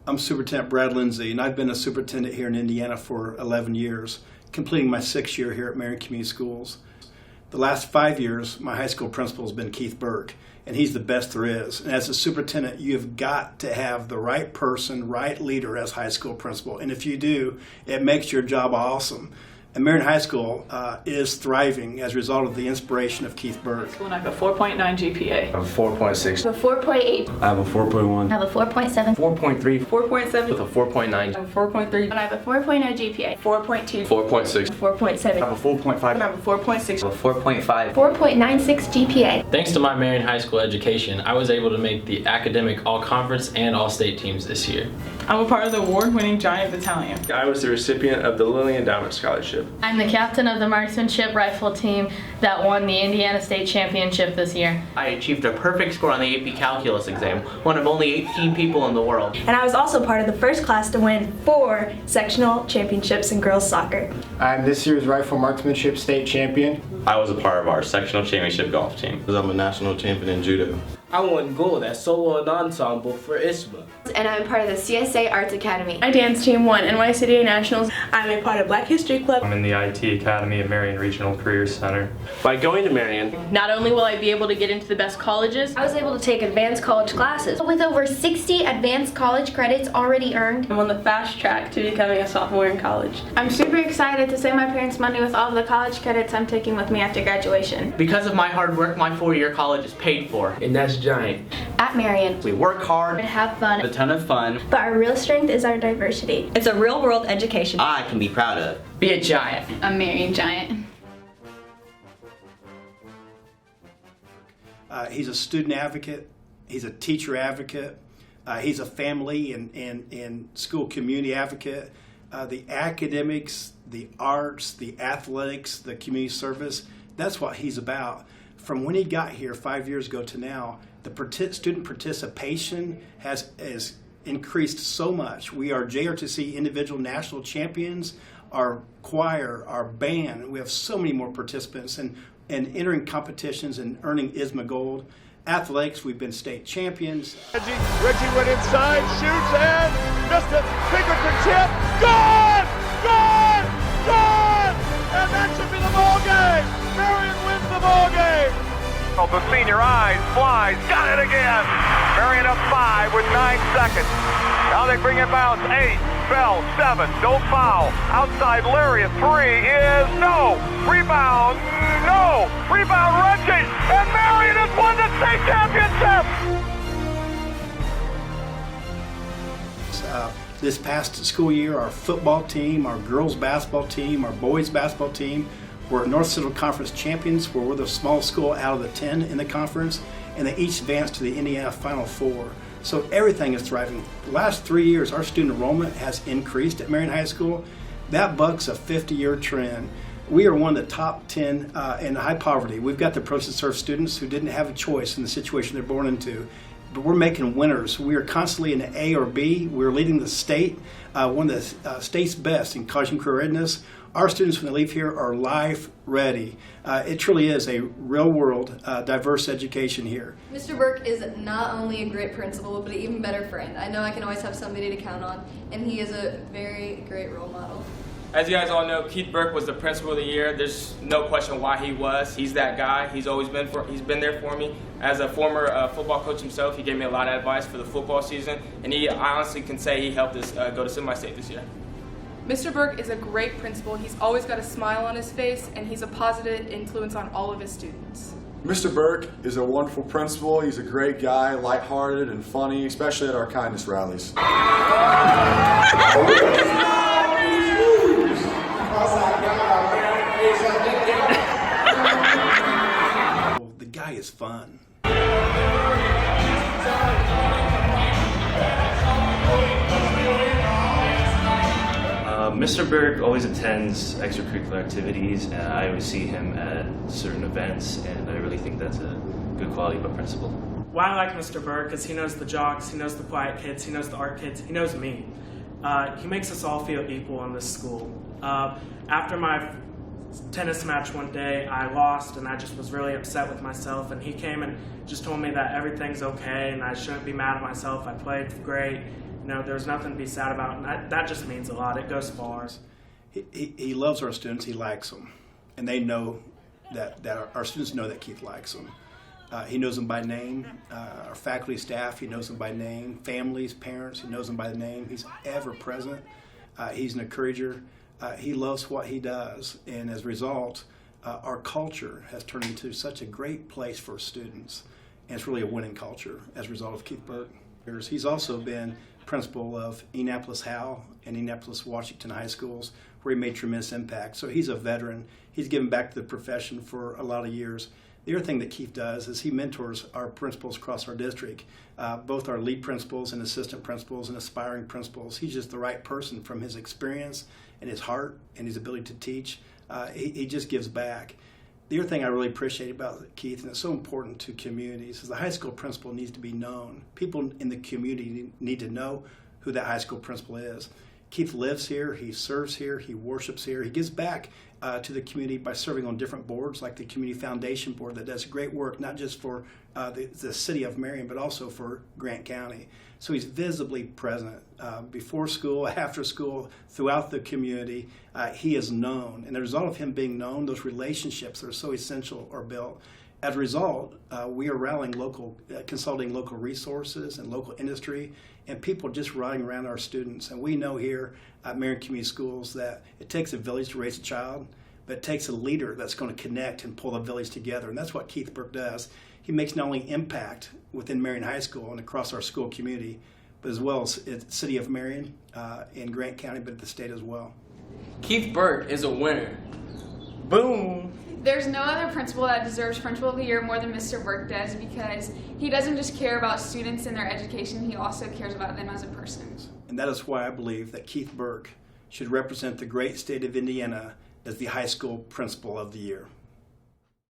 I'm Superintendent Brad Lindsay, and I've been a superintendent here in Indiana for 11 years, completing my 6th year here at Marion Community Schools. The last 5 years, my high school principal has been Keith Burke, and he's the best there is. And as a superintendent, you've got to have the right person, right leader as high school principal. And if you do, it makes your job awesome. And Marion High School is thriving as a result of the inspiration of Keith Burke. And I have a 4.9 GPA. I have a 4.6. A 4.8. I have a 4.1. I have a 4.7. 4.3. 4.7. With a 4.9. I have a 4.3. And I have a 4.0 GPA. 4.2. 4.6. 4.7. I have a 4.5. And I have a 4.6. I have a 4.5. 4.96 GPA. Thanks to my Marion High School education, I was able to make the academic all-conference and all-state teams this year. I'm a part of the award-winning Giant Battalion. I was the recipient of the Lilly Endowment Scholarship. I'm the captain of the marksmanship rifle team that won the Indiana State Championship this year. I achieved a perfect score on the AP Calculus exam, one of only 18 people in the world. And I was also part of the first class to win 4 sectional championships in girls soccer. I'm this year's rifle marksmanship state champion. I was a part of our sectional championship golf team. I'm a national champion in judo. I won gold at solo and ensemble for ISBA. And I'm part of the CSA Arts Academy. My dance team won NYCDA Nationals. I'm a part of Black History Club. I'm in the IT Academy at Marion Regional Career Center. By going to Marion, Not only will I be able to get into the best colleges, I was able to take advanced college classes. With over 60 advanced college credits already earned, I'm on the fast track to becoming a sophomore in college. I'm super excited to save my parents money with all of the college credits I'm taking with me after graduation. Because of my hard work, my 4-year college is paid for. and that's Giant. at Marion, We work hard, have fun, A ton of fun. But our real strength is our diversity. It's a real-world education I can be proud of. Be a giant. A Marion Giant. He's a student advocate. He's a teacher advocate. He's a family and school community advocate. The academics, the arts, the athletics, the community service, that's what he's about. From when he got here 5 years ago to now, the student participation has increased so much. We are JRTC individual national champions, our choir, our band. We have so many more participants and entering competitions and earning ISMA gold. Athletics, we've been state champions. Reggie went inside, shoots, and missed it. Pinkerton tip. Gone! Gone! Gone! And that should be the ball game. Marion wins the ball game. The senior eyes, flies, got it again. Marion up 5 with 9 seconds. Now they bring it bounce. 8, fell, 7, no foul. Outside Larry at 3 is no. Rebound, no. Rebound Reggie. And Marion has won the state championship. This past school year, our football team, our girls basketball team, our boys basketball team, we're North Central Conference champions, where we're the smallest school out of the 10 in the conference, and they each advanced to the Indiana Final Four. So everything is thriving. The last 3 years, our student enrollment has increased at Marion High School. That bucks a 50-year trend. We are one of the top 10 in high poverty. We've got the approach to serve students who didn't have a choice in the situation they're born into. But we're making winners. We are constantly in A or B. We're leading the state, one of the state's best in college and career readiness. Our students, when they leave here, are life ready. It truly is a real-world, diverse education here. Mr. Burke is not only a great principal, but an even better friend. I know I can always have somebody to count on, and he is a very great role model. As you guys all know, Keith Burke was the principal of the year. There's no question why he was. He's that guy. He's been there for me. As a former football coach himself, he gave me a lot of advice for the football season, and I honestly can say he helped us go to semi-state this year. Mr. Burke is a great principal. He's always got a smile on his face, and he's a positive influence on all of his students. Mr. Burke is a wonderful principal. He's a great guy, lighthearted and funny, especially at our kindness rallies. The guy is fun. Mr. Burke always attends extracurricular activities, and I always see him at certain events, and I really think that's a good quality of a principal. Why I like Mr. Burke is he knows the jocks, he knows the quiet kids, he knows the art kids, he knows me. He makes us all feel equal in this school. After my tennis match one day, I lost, and I just was really upset with myself, and he came and just told me that everything's okay and I shouldn't be mad at myself. I played great. there's nothing to be sad about, and that just means a lot. It goes far. He loves our students. He likes them, and they know that our students know that Keith likes them. He knows them by name. Our faculty, staff, he knows them by name. Families, parents, he knows them by name. He's ever present. He's an encourager. He loves what he does, and as a result, our culture has turned into such a great place for students, and it's really a winning culture as a result of Keith Burke. He's also been principal of Indianapolis Howell and Indianapolis Washington High Schools, where he made tremendous impact. So he's a veteran. He's given back to the profession for a lot of years. The other thing that Keith does is he mentors our principals across our district, both our lead principals and assistant principals and aspiring principals. He's just the right person from his experience and his heart and his ability to teach. He just gives back. The other thing I really appreciate about Keith, and it's so important to communities, is the high school principal needs to be known. People in the community need to know who that high school principal is. Keith lives here, he serves here, he worships here, he gives back to the community by serving on different boards like the Community Foundation Board that does great work, not just for the city of Marion, but also for Grant County. So he's visibly present before school, after school, throughout the community. He is known, and as a result of him being known, those relationships that are so essential are built. As a result, we are rallying consulting local resources and local industry, and people just riding around our students. And we know here at Marion Community Schools that it takes a village to raise a child, but it takes a leader that's going to connect and pull the village together. And that's what Keith Burke does. He makes not only impact within Marion High School and across our school community, but as well as the city of Marion in Grant County, but the state as well. Keith Burke is a winner. Boom! There's no other principal that deserves Principal of the Year more than Mr. Burke does, because he doesn't just care about students and their education, he also cares about them as a person. And that is why I believe that Keith Burke should represent the great state of Indiana as the High School Principal of the Year.